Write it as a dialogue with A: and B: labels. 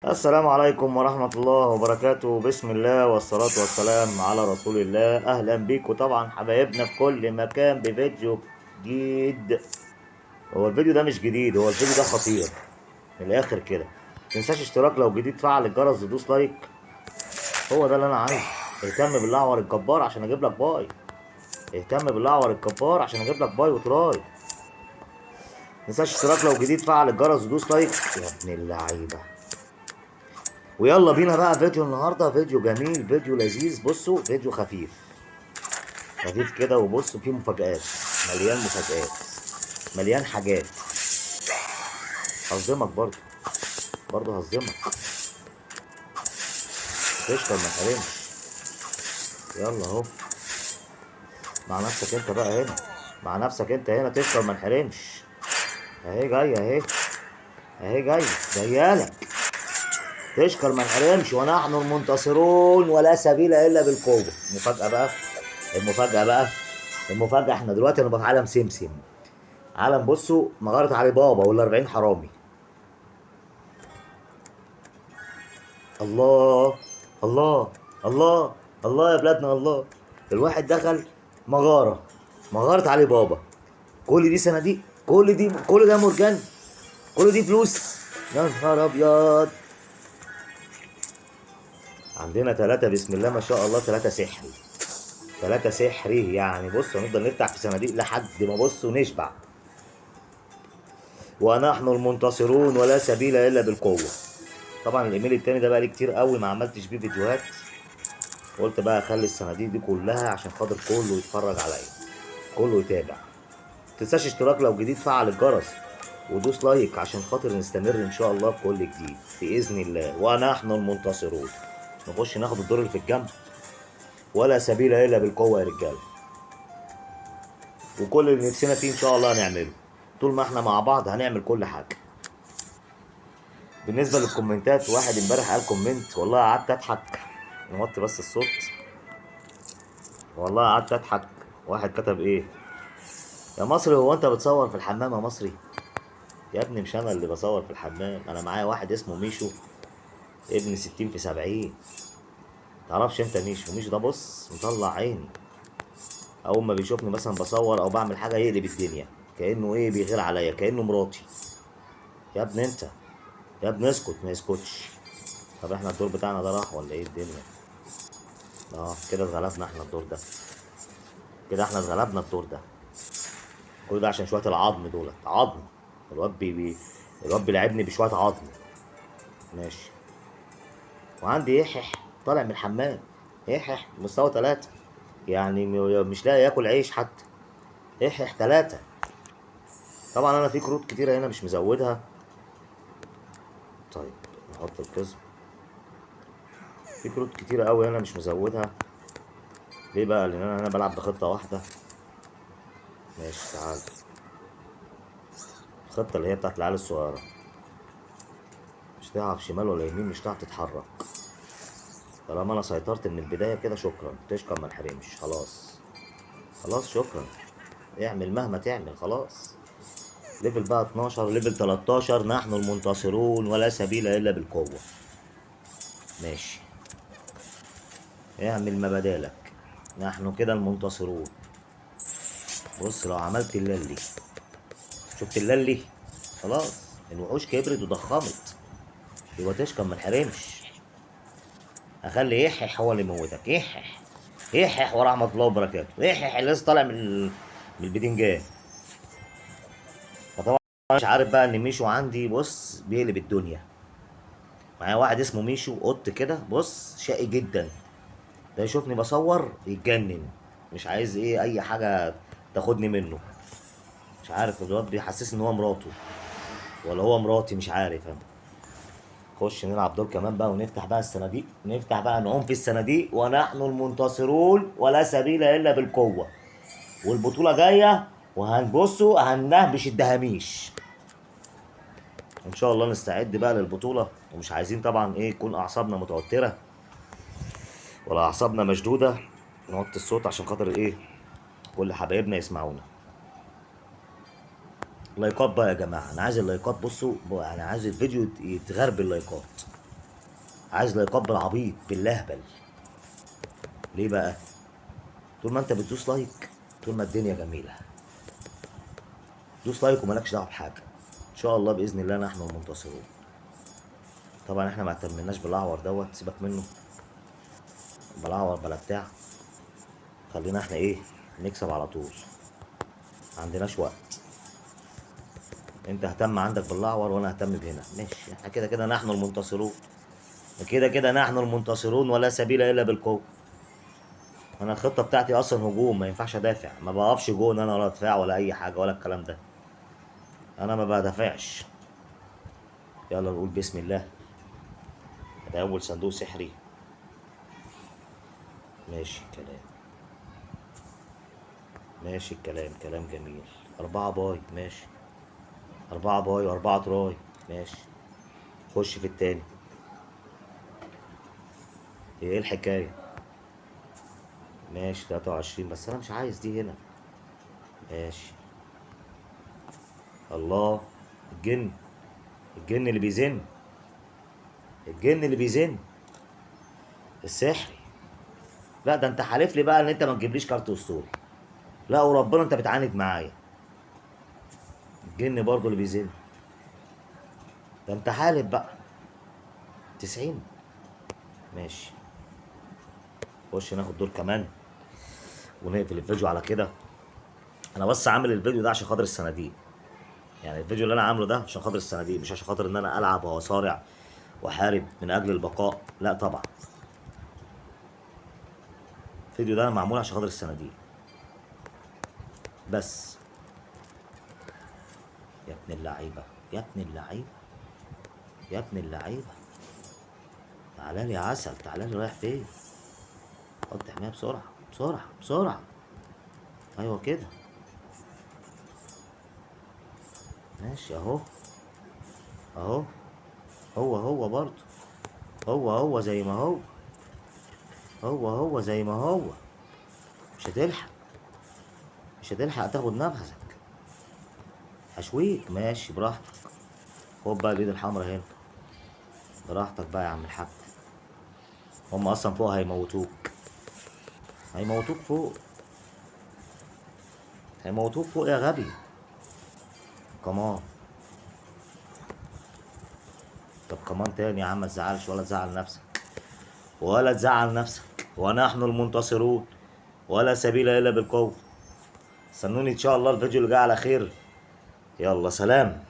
A: السلام عليكم ورحمة الله وبركاته. بسم الله والصلاة والسلام على رسول الله. أهلا بيكم طبعا حبايبنا في كل مكان بفيديو جديد. هو الفيديو ده مش جديد، هو الفيديو ده خطير من الآخر كده. متنساش اشتراك لو جديد، فعل الجرس ودوس لايك. هو ده اللي أنا عايزه. اهتم بالأعور الجبار عشان أجيب لك باي. اهتم بالأعور الجبار عشان أجيب لك باي وتراي. متنساش اشتراك لو جديد، فعل الجرس ودوس لايك يا ابن اللعيبة. ويلا بينا بقى فيديو النهارده، فيديو جميل، فيديو لذيذ. بصوا فيديو خفيف خفيف كده، وبصوا فيه مفاجآت، مليان مفاجآت، مليان حاجات. هصدمك برضه هصدمك. تشكر ما تحرمش. يلا اهو، مع نفسك انت بقى هنا، مع نفسك انت هنا، تشكر ما نحرمش. اهي جايه اهي، اهي جايه لك. تشكر ما نحرمش، ونحن المنتصرون ولا سبيل الا بالقوه. المفاجأة بقى، المفاجأة بقى، المفاجأة. احنا دلوقتي هنبقى في عالم سمسم. عالم، بصوا، مغارة علي بابا وال 40 حرامي. الله الله الله الله يا بلادنا الله. الواحد دخل مغارة، مغارة علي بابا. كل دي صناديق، كل ده مرجان، كل دي فلوس. يا نهار ابيض. عندنا ثلاثة بسم الله ما شاء الله، ثلاثة سحري، ثلاثة سحري. يعني بص، هنفضل نفتح في صناديق لحد ما بص ونشبع. ونحن المنتصرون ولا سبيل الا بالقوة. طبعا الايميل التاني ده بقى لي كتير قوي ما عملتش بيه فيديوهات. قلت بقى اخلي الصناديق دي كلها عشان خاطر كله يتفرج عليا، كله يتابع. متنساش اشتراك لو جديد، فعل الجرس ودوس لايك عشان خاطر نستمر ان شاء الله بكل جديد باذن الله. ونحن المنتصرون. نخش ناخد الدور اللي في الجنب. ولا سبيل الا بالقوه يا رجاله. وكل اللي نفسنا فيه ان شاء الله هنعمله. طول ما احنا مع بعض هنعمل كل حاجه. بالنسبه للكومنتات، واحد امبارح قال كومنت والله قعدت اضحك. نوطي بس الصوت. والله قعدت اضحك. واحد كتب ايه؟ يا مصري، هو انت بتصور في الحمام يا مصري؟ يا ابني مش انا اللي بصور في الحمام، انا معايا واحد اسمه ميشو، ابن 60 في 70. تعرفش انت ميشو؟ ميشو ده بص مطلع عيني. اول ما بيشوفني مثلا بصور او بعمل حاجه يقلب الدنيا، كانه ايه بيغير عليا، كانه مراتي. يا ابني انت، يا ابني اسكت. ما يسكتش. طب احنا الدور بتاعنا ده راح ولا ايه الدنيا؟ كده اتغلبنا احنا الدور ده، كده احنا اتغلبنا الدور ده. كل ده عشان شويه العظم دولت، عظم. الواد الواد بيلعبني بشويه عظم. ماشي. وعندي يحح طالع من الحمام. يحح مستوى 3، يعني مش لاقي ياكل عيش حتى. يحح 3. طبعا انا في كروت كتيرة هنا مش مزودها. طيب نحط القسم. في كروت كتيرة قوي هنا مش مزودها. ليه بقى؟ لان انا هنا بلعب بخطة واحدة. ماشي تعال. الخطة اللي هي بتاعت العيال الصغيرة. مش هتعرف شمال ولا يمين، مش هتعرف تتحرك. طالما انا سيطرت من البداية كده، شكرا. تشكر ما انحرمش. خلاص، خلاص شكرا. اعمل مهما تعمل خلاص. ليفل بقى 12، ليفل 13. نحن المنتصرون ولا سبيل الا بالقوة. ماشي. اعمل ما بدالك. نحن كده المنتصرون. بص لو عملت اللي، شفت اللي، خلاص الوحوش كبرت وضخمت. يبقى تشكر ما انحرمش. اخلي يحح هو اللي يموتك. يحح، يحح ورحمة الله وبركاته. يحح اللي لسه طالع من البتنجان. فطبعا مش عارف بقى ان ميشو عندي بص بيقلب الدنيا. معايا واحد اسمه ميشو، قط كده بص شقي جدا. ده يشوفني بصور يتجنن، مش عايز ايه اي حاجة تاخدني منه. مش عارف الواد بيحسسني ان هو مراته ولا هو مراتي، مش عارف انا. خش نلعب دور كمان بقى، ونفتح بقى الصناديق، نفتح بقى نعوم في الصناديق. ونحن المنتصرون ولا سبيل الا بالقوة. والبطولة جاية، وهنبصوا هننهبش الدهاميش. ان شاء الله نستعد بقى للبطولة. ومش عايزين طبعا ايه يكون اعصابنا متوترة ولا اعصابنا مشدودة. نوطي الصوت عشان خاطر ايه كل حبايبنا يسمعونا. لايكات بقى يا جماعة، انا عايز اللايكات. بصوا انا عايز الفيديو يتغرب اللايكات. عايز لايكات بالعبيط باللهبل. ليه بقى؟ طول ما انت بتدوس لايك، طول ما الدنيا جميله. دوس لايك ومالكش دعوه بحاجه. ان شاء الله باذن الله نحن المنتصرون. طبعا احنا ما اهتمناش بالاعور دوت، سيبك منه. بلا اعور بلا بتاع. خلينا احنا ايه، نكسب على طول. ما عندناش وقت. انت اهتم عندك بالاعور وانا اهتم بهنا، ماشي. احنا كده كده نحن المنتصرون. كده كده نحن المنتصرون ولا سبيل الا بالقوه. انا الخطه بتاعتي اصلا هجوم، ما ينفعش ادافع. ما بقفش جون انا، ولا دفاع ولا اي حاجه ولا الكلام ده. انا ما بدافعش. يلا نقول بسم الله. ده اول صندوق سحري. ماشي الكلام. ماشي الكلام، كلام جميل. 4 باي ماشي. 4 باي و4 تراي ماشي. خش في التاني. هي ايه الحكاية؟ ماشي 23، بس انا مش عايز دي هنا. ماشي. الله. الجن. الجن اللي بيزن. الجن اللي بيزن. السحري. لا ده انت حالف لي بقى ان انت ما تجيبليش كارت اسطوري. لا وربنا انت بتعاند معايا. الجن برضه اللي بيزن. ده انت حالف بقى. 90. ماشي. خش ناخد دور كمان ونقفل الفيديو على كده. انا بس عامل الفيديو ده عشان خاطر الصناديق. يعني الفيديو اللي انا عامله ده عشان خاطر الصناديق، مش عشان خاطر ان انا العب واصارع واحارب من اجل البقاء، لا طبعا. الفيديو ده معمول عشان خاطر الصناديق بس. يا ابن اللعيبه، يا ابن اللعيبه، يا ابن اللعيبه. تعالى لي يا عسل، تعالى لي. رايح فين؟ حط حمايه بسرعه بسرعه بسرعه. ايوه كده. ماشي اهو. اهو. هو برضه. هو زي ما هو. هو زي ما هو. مش هتلحق. مش هتلحق تاخد نفسك. هشويك ماشي براحتك. خد بقى الايد الحمرا هنا. براحتك بقى يا عم الحاج. هم اصلا فوق هيموتوك. هيموتوك فوق. هيموتوك فوق يا غبي. كمان. طب كمان تاني يا عم، ما تزعلش ولا تزعل نفسك. ولا تزعل نفسك. ونحن المنتصرون ولا سبيل الا بالقوه. استنوني ان شاء الله الفيديو اللي جاي على خير. يلا سلام.